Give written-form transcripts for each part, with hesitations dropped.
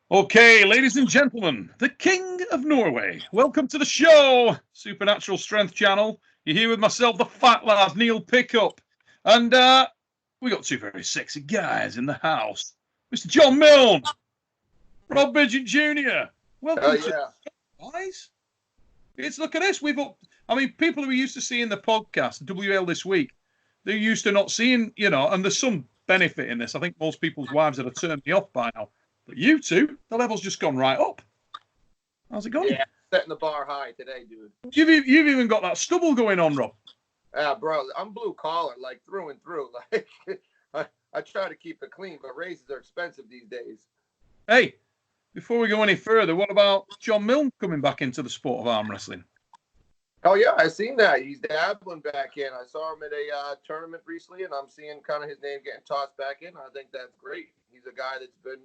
Okay, ladies and gentlemen, the King of Norway. Welcome to the show, Supernatural Strength Channel. You're here with myself, the fat lad, Neil Pickup. And we got two very sexy guys in the house. Mr. John Milne, Rob Vigeant Jr. Welcome to the show, guys. Look at this. People who we used to see in the podcast, WL this week, they're used to not seeing, and there's some benefit in this. I think most people's wives would have turned me off by now. But you two, the level's just gone right up. How's it going? Yeah, setting the bar high today, dude. You've even got that stubble going on, Rob. Yeah, bro, I'm blue collar, like through and through. Like I try to keep it clean, but raises are expensive these days. Hey, before we go any further, what about John Milne coming back into the sport of arm wrestling? Oh yeah, I seen that. He's dabbling back in. I saw him at a tournament recently, and I'm seeing kind of his name getting tossed back in. I think that's great. He's a guy that's been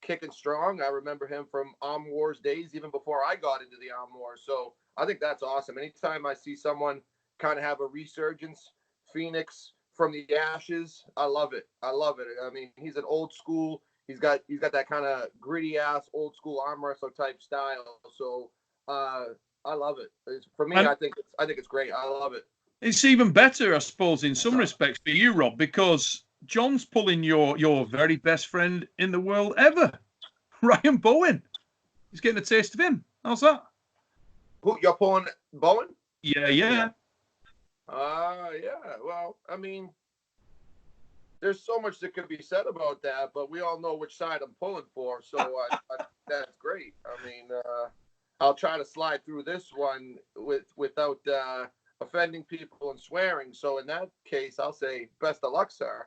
kicking strong. I remember him from Arm Wars days, even before I got into the Arm Wars. So I think that's awesome. Anytime I see someone kind of have a resurgence, Phoenix from the ashes, I love it. I love it. I mean, he's an old school. He's got that kind of gritty ass old school arm wrestler type style. So I love it. For me, I think it's great. I love it. It's even better, I suppose, in some respects for you, Rob, because John's pulling your very best friend in the world ever, Ryan Bowen. He's getting a taste of him. How's that? Who, you're pulling Bowen? Yeah. Yeah. Well, I mean, there's so much that could be said about that, but we all know which side I'm pulling for. So that's great. I mean, I'll try to slide through this one without offending people and swearing. So in that case, I'll say best of luck, sir.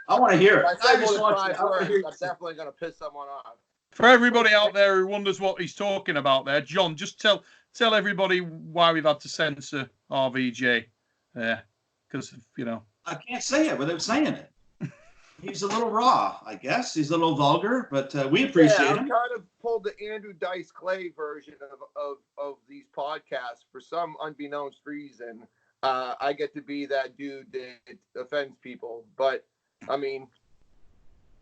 I want to hear it. I'm definitely going to piss someone off. For everybody out there who wonders what he's talking about there, John, just tell everybody why we've had to censor R.V.J. Yeah, because, I can't say it without saying it. He's a little raw, I guess. He's a little vulgar, but we appreciate him. I kind of pulled the Andrew Dice Clay version of these podcasts for some unbeknownst reason. I get to be that dude that offends people, but I mean,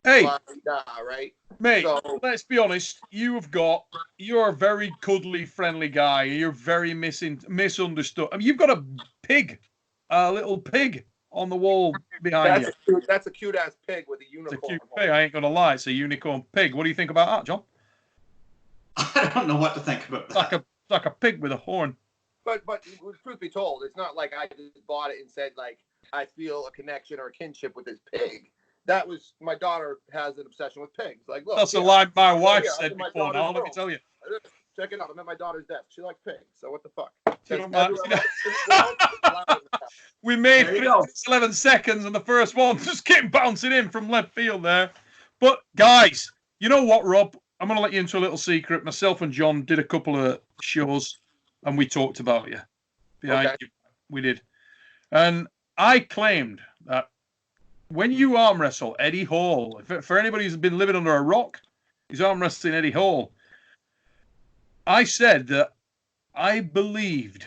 hey, right, mate. So, let's be honest. You're a very cuddly, friendly guy. You're very misunderstood. I mean, you've got a little pig on the wall behind you. That's a cute ass pig with a unicorn. It's a cute pig. I ain't gonna lie. It's a unicorn pig. What do you think about that, John? I don't know what to think about that. It's like a pig with a horn. But truth be told, it's not like I just bought it and said, like, I feel a connection or a kinship with this pig. That was, my daughter has an obsession with pigs. Like, look. That's a line my wife said before now, let me tell you. Check it out. I'm at my daughter's desk. She likes pigs. So what the fuck? We made 11 seconds and the first one just kept bouncing in from left field there. But, guys, you know what, Rob? I'm going to let you into a little secret. Myself and John did a couple of shows and we talked about you. We did. And I claimed that when you arm wrestle Eddie Hall, for anybody who's been living under a rock, he's arm wrestling Eddie Hall. I said that I believed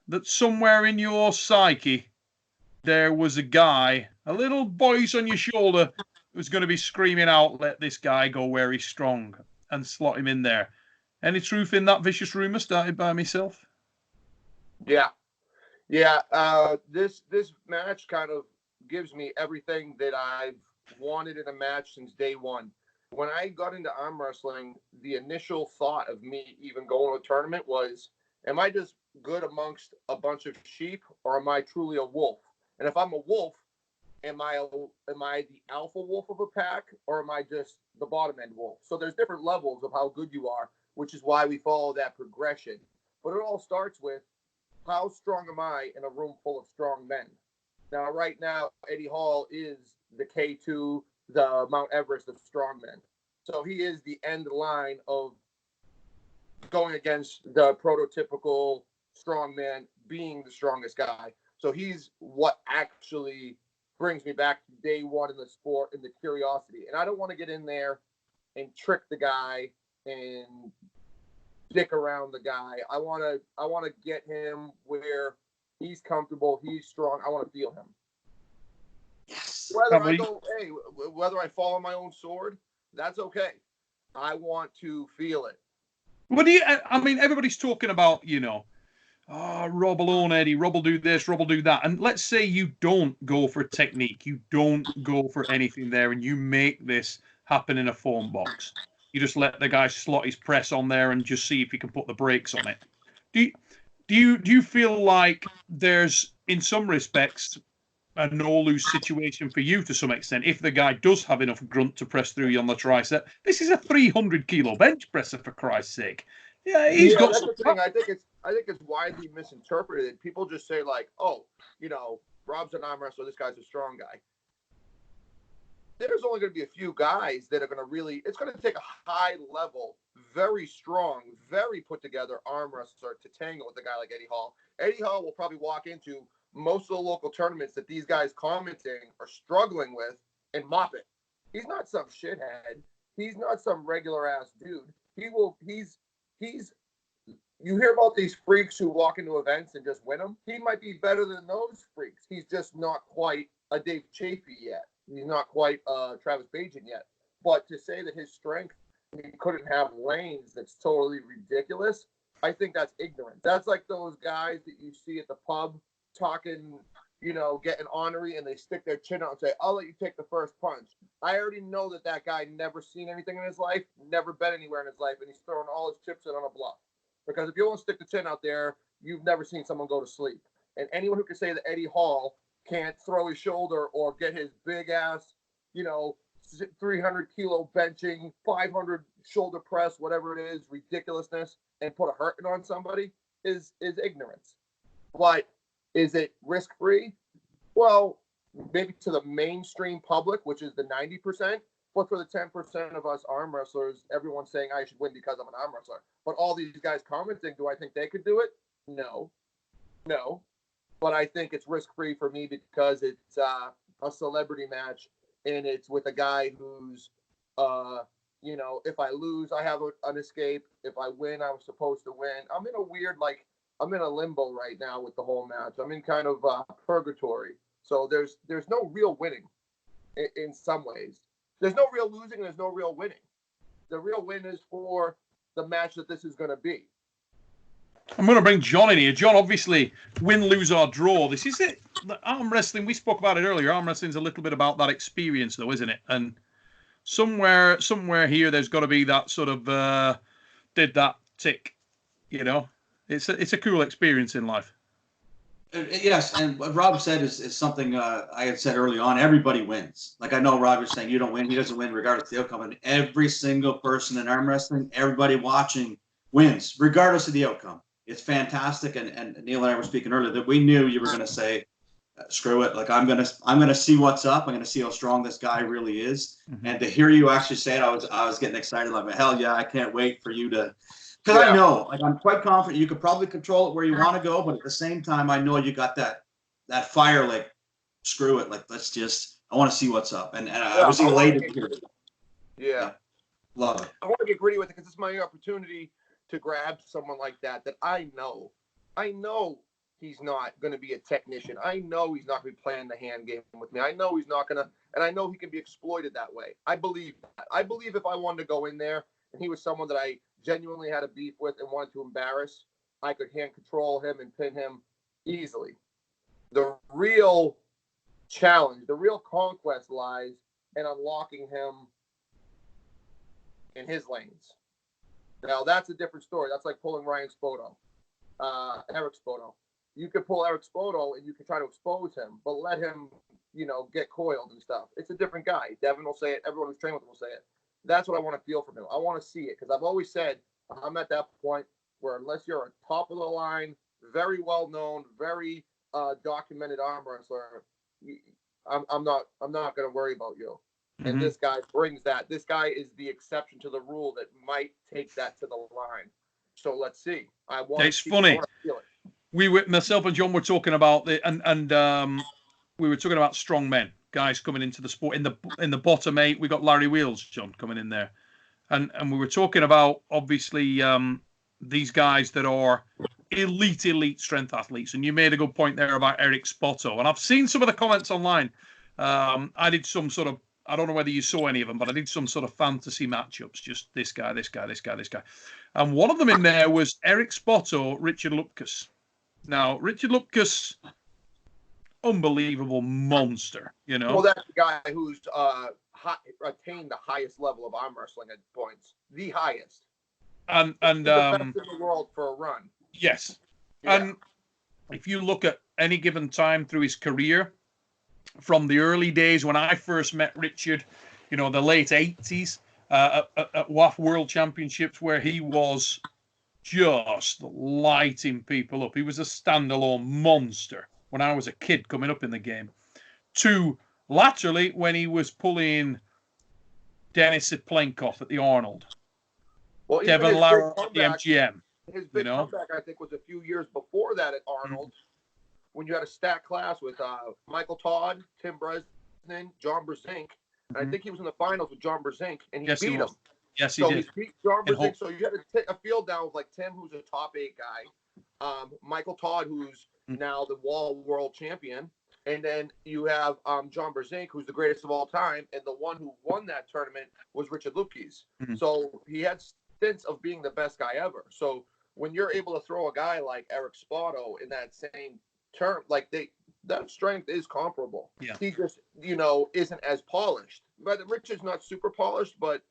that somewhere in your psyche there was a guy, a little voice on your shoulder who was going to be screaming out, let this guy go where he's strong, and slot him in there. Any truth in that vicious rumor started by myself? Yeah. This match kind of gives me everything that I've wanted in a match since day one. When I got into arm wrestling, the initial thought of me even going to a tournament was, am I just good amongst a bunch of sheep, or am I truly a wolf? And if I'm a wolf, am I the alpha wolf of a pack, or am I just the bottom end wolf? So there's different levels of how good you are, which is why we follow that progression. But it all starts with, how strong am I in a room full of strong men? Now, right now, Eddie Hall is the K2, the Mount Everest of strongmen. So he is the end line of going against the prototypical strongman being the strongest guy. So he's what actually brings me back to day one in the sport and the curiosity. And I don't want to get in there and trick the guy and dick around the guy. I want to get him where he's comfortable, he's strong. I want to feel him. Yes. Whether I fall on my own sword That's okay. I want to feel it. What do you? I mean, everybody's talking about, Rob will own Eddie, Rob will do this, Rob will do that. And let's say you don't go for technique, you don't go for anything there, and you make this happen in a phone box. You just let the guy slot his press on there and just see if he can put the brakes on it. Do you feel like there's, in some respects, a no-lose situation for you to some extent if the guy does have enough grunt to press through you on the tricep? This is a 300-kilo bench presser, for Christ's sake. Yeah, he's got. That's the thing. I think it's widely misinterpreted. People just say like, "Oh, Rob's an arm wrestler. This guy's a strong guy." There's only going to be a few guys that are going to really. It's going to take a high level, very strong, very put together arm wrestler to tangle with a guy like Eddie Hall. Eddie Hall will probably walk into most of the local tournaments that these guys commenting are struggling with and mop it. He's not some shithead. He's not some regular ass dude. You hear about these freaks who walk into events and just win them. He might be better than those freaks. He's just not quite a Dave Chafee yet. He's not quite Travis Vigeant yet. But to say that his strength, he couldn't have lanes, that's totally ridiculous. I think that's ignorant. That's like those guys that you see at the pub talking, getting ornery, and they stick their chin out and say, "I'll let you take the first punch." I already know that guy never seen anything in his life, never been anywhere in his life, and he's throwing all his chips in on a bluff. Because if you want to stick the chin out there, you've never seen someone go to sleep. And anyone who can say that Eddie Hall can't throw his shoulder or get his big ass, 300-kilo benching, 500 shoulder press, whatever it is, ridiculousness, and put a hurting on somebody is ignorance. But is it risk-free? Well, maybe to the mainstream public, which is the 90%, but for the 10% of us arm wrestlers, everyone's saying I should win because I'm an arm wrestler. But all these guys commenting, do I think they could do it? No. But I think it's risk-free for me because it's a celebrity match, and it's with a guy who's, if I lose, I have an escape. If I win, I was supposed to win. I'm in a weird, I'm in a limbo right now with the whole match. I'm in kind of purgatory. So there's no real winning in some ways. There's no real losing and there's no real winning. The real win is for the match that this is going to be. I'm going to bring John in here. John, obviously, win, lose, or draw. This is it. Arm wrestling, we spoke about it earlier. Arm wrestling is a little bit about that experience, though, isn't it? And somewhere here, there's got to be that sort of did that tick. It's a cool experience in life. Yes, and what Rob said is something I had said early on. Everybody wins. Like, I know Rob is saying you don't win. He doesn't win regardless of the outcome. And every single person in arm wrestling, everybody watching wins regardless of the outcome. It's fantastic. And Neil and I were speaking earlier that we knew you were going to say, screw it. Like, I'm gonna see what's up. I'm gonna see how strong this guy really is. Mm-hmm. And to hear you actually say it, I was getting excited. Like, hell yeah, I can't wait for you to. Because I know, I'm quite confident you could probably control it where you want to go, but at the same time, I know you got that fire. Like, screw it. Like, I want to see what's up. And I was elated to hear it. Yeah, love it. I want to get gritty with it because it's my opportunity to grab someone like that I know he's not going to be a technician. I know he's not going to be playing the hand game with me. I know he's not going to, and I know he can be exploited that way. I believe that. I believe if I wanted to go in there and he was someone that I genuinely had a beef with and wanted to embarrass, I could hand control him and pin him easily. The real challenge, the real conquest lies in unlocking him in his lanes. Now, that's a different story. That's like pulling Ryan Spoto, Eric Spoto. You could pull Eric Spoto and you could try to expose him, but let him, get coiled and stuff. It's a different guy. Devin will say it. Everyone who's trained with him will say it. That's what I want to feel from him. I want to see it because I've always said I'm at that point where unless you're a top of the line, very well known, very documented arm wrestler, I'm not going to worry about you. Mm-hmm. And this guy brings that. This guy is the exception to the rule that might take that to the line. So let's see. It's funny. Myself and John were talking about it, and we were talking about strong men, guys coming into the sport. In the bottom 8, we got Larry Wheels, John, coming in there, and we were talking about obviously these guys that are elite strength athletes. And you made a good point there about Eric Spoto, and I've seen some of the comments online. I did some sort of I don't know whether you saw any of them, but I did some sort of fantasy matchups. Just this guy, this guy, this guy, this guy. And one of them in there was Eric Spotto, Richard Lupkus. Now, Richard Lupkus, unbelievable monster, you know. Well, that's the guy who's attained the highest level of arm wrestling at points. The highest. And the best in the world for a run. Yes. Yeah. And if you look at any given time through his career, from the early days when I first met Richard, you know, the late 80s, at WAF World Championships, where he was just lighting people up. He was a standalone monster when I was a kid coming up in the game. To laterally, when he was pulling Denis Siplenkov at the Arnold. Well, Devin Lara at the MGM. His big comeback, I think, was a few years before that at Arnold, when you had a stacked class with Michael Todd, Tim Bresnan, John Brzenk. And I think he was in the finals with John Brzenk, and he beat him. Yes, he so did. He beat John Brzenk. So you had to take a field down with like Tim, who's a top 8 guy, Michael Todd, who's now the Wall World Champion, and then you have John Brzenk, who's the greatest of all time, and the one who won that tournament was Richard Lupkus. So he had stints of being the best guy ever. So when you're able to throw a guy like Eric Spotto in that same term, like that strength is comparable. Yeah. He just, you know, isn't as polished. But Richard's not super polished, but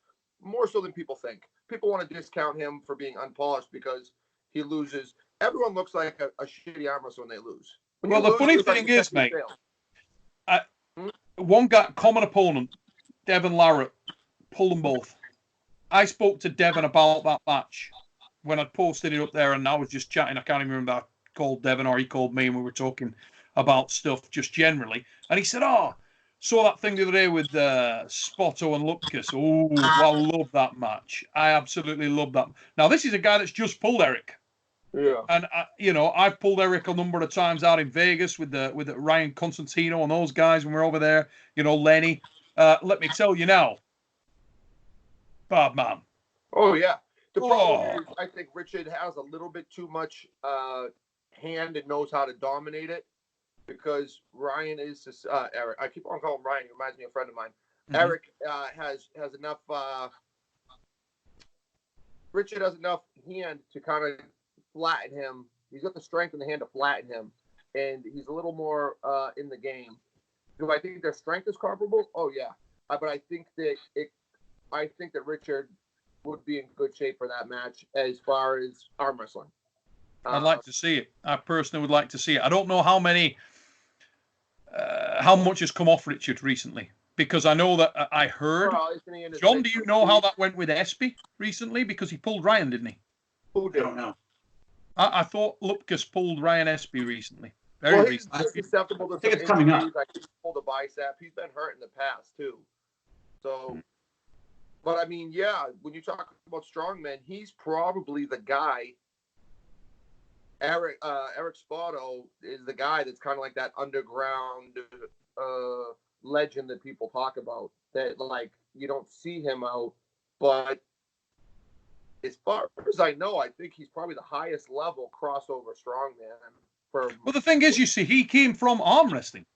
more so than people think. People want to discount him for being unpolished because he loses. Everyone looks like a shitty arm wrestler when they lose. When the funny thing is, mate, one guy, common opponent, Devin Lara, pulled them both. I spoke to Devin about that match when I posted it up there, and I was just chatting. I can't even remember if I called Devin or he called me, and we were talking about stuff just generally. And he said, saw that thing the other day with Spotto and Lupkus. Oh, I love that match. I absolutely love that. Now, this is a guy that's just pulled Eric. Yeah. And, you know, I've pulled Eric a number of times out in Vegas with the Ryan Constantino and those guys when we're over there. You know, Lenny. Let me tell you now. Bad man. Oh, yeah. The problem is, I think Richard has a little bit too much hand and knows how to dominate it, because Ryan is just, Eric. I keep on calling him Ryan. He reminds me of a friend of mine. Eric has enough. Richard has enough hand to kind of flatten him. He's got the strength in the hand to flatten him, and he's a little more in the game. Do I think their strength is comparable? Oh yeah, but I think that Richard would be in good shape for that match as far as arm wrestling. I'd like to see it. I personally would like to see it. I don't know how much has come off Richard recently, because I know that I heard. John, do you know how that went with Espy recently? Because he pulled Ryan, didn't he? Who did? I don't know. I thought Lupkus pulled Ryan Espy recently. Very recently. He's susceptible to I think it's coming up. I think he pulled a bicep. He's been hurt in the past too. So, but I mean, yeah, when you talk about strongmen, he's probably the guy. Eric Spotto is the guy that's kind of like that underground legend that people talk about, that like you don't see him out, but as far as I know, I think he's probably the highest level crossover strongman. Well, the thing is, you see, he came from arm wrestling.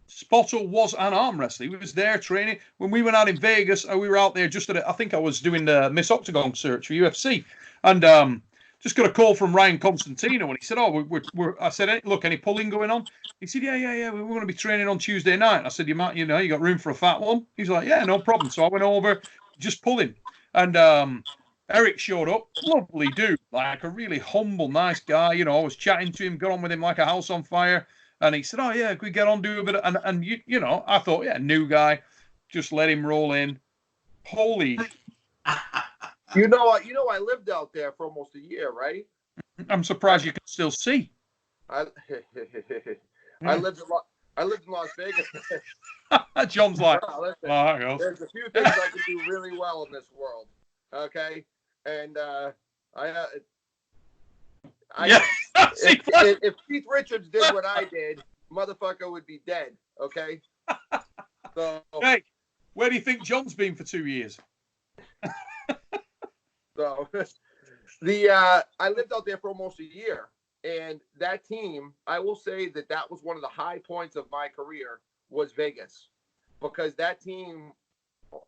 Spotto was an arm wrestler. He was there training. When we went out in Vegas, we were out there just I think I was doing the Miss Octagon search for UFC, and just got a call from Ryan Constantino, and he said, I said, look, any pulling going on? He said, yeah, we're going to be training on Tuesday night. I said, you got room for a fat one? He's like, yeah, no problem. So I went over, just pulling, and Eric showed up, lovely dude, like a really humble, nice guy. You know, I was chatting to him, got on with him like a house on fire. And he said, oh, yeah, could we get on, do a bit of, and you know, I thought, yeah, new guy, just let him roll in. Holy. You know, I lived out there for almost a year, right? I'm surprised you can still see. I lived in Las Vegas. John's like, listen, there's a few things I can do really well in this world. Okay, and if Keith Richards did what I did, motherfucker would be dead. Okay. So hey, where do you think John's been for 2 years? So I lived out there for almost a year, and that team, I will say that was one of the high points of my career, was Vegas. because that team,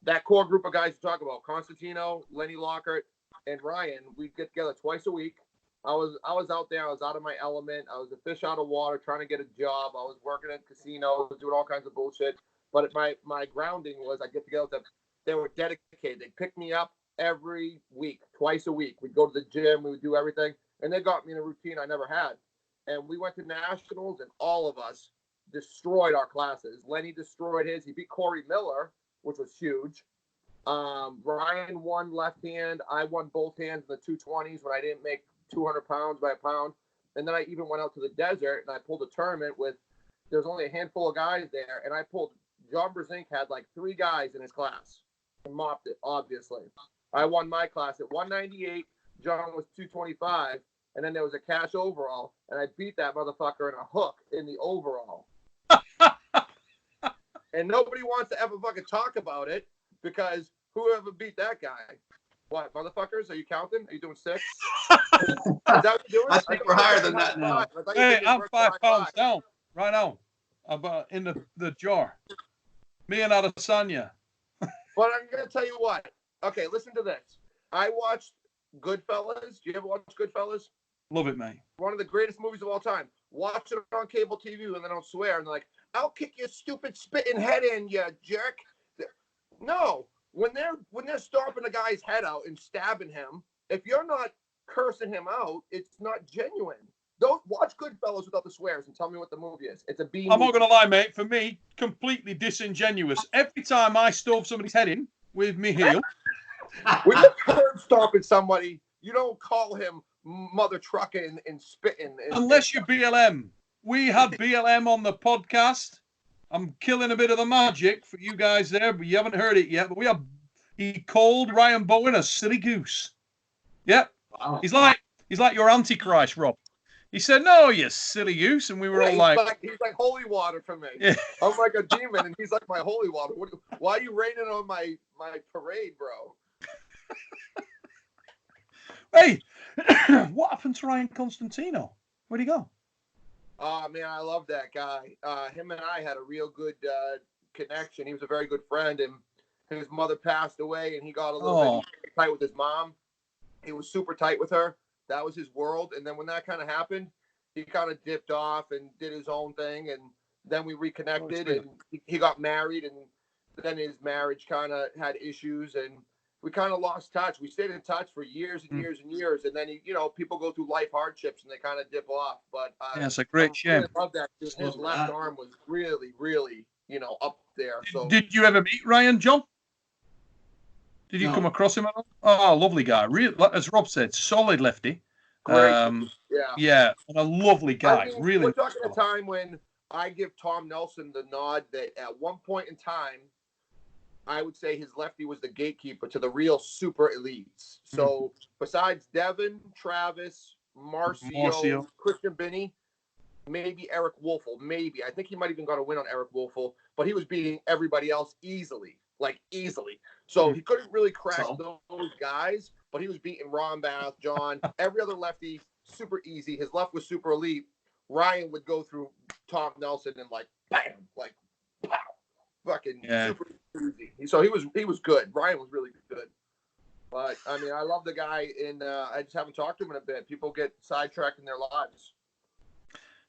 that core group of guys you talk about, Constantino, Lenny Lockhart, and Ryan, we'd get together twice a week. I was out there. I was out of my element. I was a fish out of water trying to get a job. I was working at casinos, doing all kinds of bullshit. But my grounding was I get together with them. They were dedicated. They picked me up every week, twice a week. We'd go to the gym. We would do everything. And they got me in a routine I never had. And we went to nationals, and all of us destroyed our classes. Lenny destroyed his. He beat Corey Miller, which was huge. Ryan won left hand. I won both hands in the 220s when I didn't make 200 pounds by a pound. And then I even went out to the desert, and I pulled a tournament with, there's only a handful of guys there, and I pulled, John Brzezinski had like 3 guys in his class and mopped it, obviously. I won my class at 198. John was 225. And then there was a cash overall, and I beat that motherfucker in a hook in the overall. And nobody wants to ever fucking talk about it because whoever beat that guy? What, motherfuckers? Are you counting? Are you doing 6? Is that what you're doing? I think we're higher than that now. Hey, I'm 5 pounds down right now. I'm in the jar. Me and Adesanya. But I'm going to tell you what. Okay, listen to this. I watched Goodfellas. Do you ever watch Goodfellas? Love it, mate. One of the greatest movies of all time. Watch it on cable TV and they don't swear. And they're like, I'll kick your stupid spitting head in, you jerk. No. When they're stomping a guy's head out and stabbing him, if you're not cursing him out, it's not genuine. Don't watch Goodfellas without the swears and tell me what the movie is. It's a B movie. I'm not going to lie, mate. For me, completely disingenuous. Every time I stove somebody's head in with me heel. When you're curb stomping somebody, you don't call him mother trucking and spitting. Unless you're BLM. We had BLM on the podcast. I'm killing a bit of the magic for you guys there, but you haven't heard it yet. But he called Ryan Bowen a silly goose. Yep. Wow. He's like your Antichrist, Rob. He said, no, you silly goose. And we were all like... He's like holy water for me. Yeah. I'm like a demon, and he's like my holy water. Why are you raining on my parade, bro? Hey, what happened to Ryan Constantino? Where'd he go? Oh, man, I love that guy. Him and I had a real good connection. He was a very good friend, and his mother passed away, and he got a little bit tight with his mom. He was super tight with her. That was his world. And then when that kind of happened, he kind of dipped off and did his own thing, and then we reconnected, and he got married, and then his marriage kind of had issues, and we kind of lost touch. We stayed in touch for years and years and years. And then, people go through life hardships and they kind of dip off. But yeah, it's a great shame. I love that. His left arm was really, really, up there. So Did you ever meet Ryan, John? Did you come across him at all? Oh, lovely guy. Really, as Rob said, solid lefty. Great. Yeah, and a lovely guy. I mean, really. We're talking a time when I give Tom Nelson the nod that at one point in time, I would say his lefty was the gatekeeper to the real super elites. So besides Devin, Travis, Marcio, Christian Binney, maybe Eric Wolfel, maybe. I think he might even got a win on Eric Wolfel, but he was beating everybody else easily. So he couldn't really crack those guys, but he was beating Ron Bath, John, every other lefty, super easy. His left was super elite. Ryan would go through Tom Nelson and bam, pow. Fucking super easy. So he was good. Ryan was really good. But I mean, I love the guy, and I just haven't talked to him in a bit. People get sidetracked in their lives.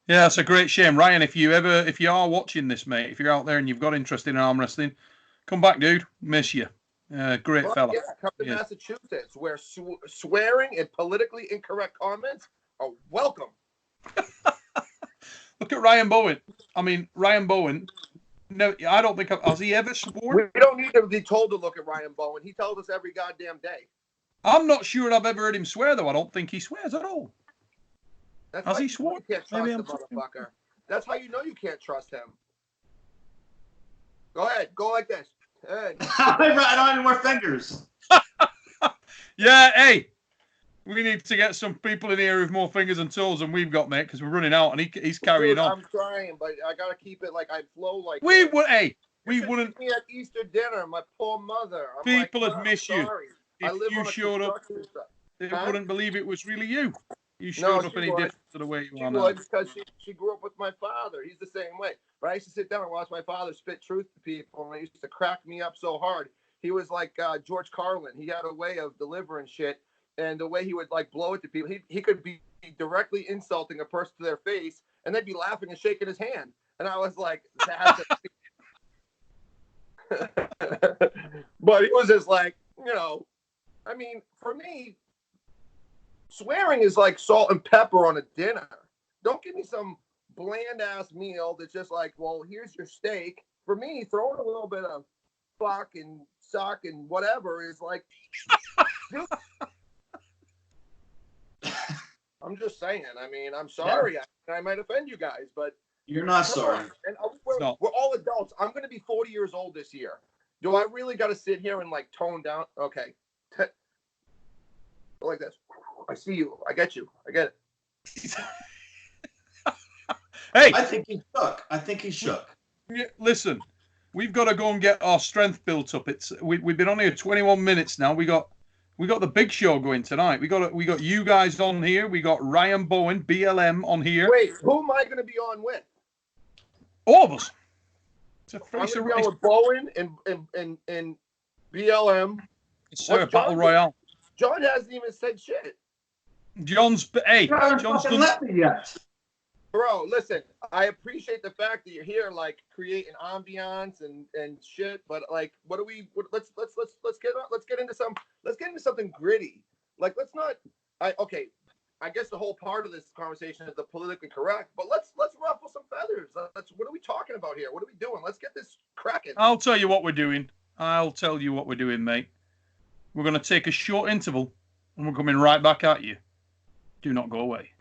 Yeah, it's a great shame, Ryan. If you are watching this, mate, if you're out there and you've got interest in arm wrestling, come back, dude. Miss you. Great fella. Yeah, come to Massachusetts, where swearing and politically incorrect comments are welcome. Look at Ryan Bowen. I mean, Ryan Bowen. No, I don't think. Has he ever sworn? We don't need to be told to look at Ryan Bowen. He tells us every goddamn day. I'm not sure I've ever heard him swear, though. I don't think he swears at all. Has he sworn? You can't trust the motherfucker. That's how you know you can't trust him. Go ahead. Go like this. Hey. I don't have any more fingers. Yeah, hey. We need to get some people in here with more fingers and toes than we've got, mate, because we're running out, and he's carrying on. I'm trying, but I gotta keep it I flow like. We wouldn't. Me at Easter dinner, my poor mother. People would miss you if you showed up. They wouldn't believe it was really you. You showed up and he did. to the way you She are now. would because she grew up with my father. He's the same way. But I used to sit down and watch my father spit truth to people, and it used to crack me up so hard. He was like George Carlin. He had a way of delivering shit, and the way he would like blow it to people. He could be directly insulting a person to their face, and they'd be laughing and shaking his hand. And I was like, that's but it was just like, I mean, for me, swearing is like salt and pepper on a dinner. Don't give me some bland ass meal that's just like, well, here's your steak. For me, throwing a little bit of fuck and suck and whatever is like, dude. I'm just saying. I mean, I'm sorry. I might offend you guys, but you're not sorry. And we're all adults. I'm going to be 40 years old this year. Do I really got to sit here and like tone down? Okay. Like this. I see you. I get you. I get it. Hey, I think he shook. Listen, we've got to go and get our strength built up. We've been on here 21 minutes now. We got the big show going tonight. We got you guys on here. We got Ryan Bowen, BLM on here. Wait, who am I going to be on with? All of us. I'm going to go with Bowen and BLM. Sir, Battle Royale. John hasn't even said shit. John's fucking let me yet. Bro, listen, I appreciate the fact that you're here, like creating ambiance and shit. But like, let's get into something gritty. Like, let's not. I guess the whole part of this conversation is the politically correct, but let's ruffle some feathers. What are we talking about here? What are we doing? Let's get this cracking. I'll tell you what we're doing, mate. We're going to take a short interval, and we're coming right back at you. Do not go away.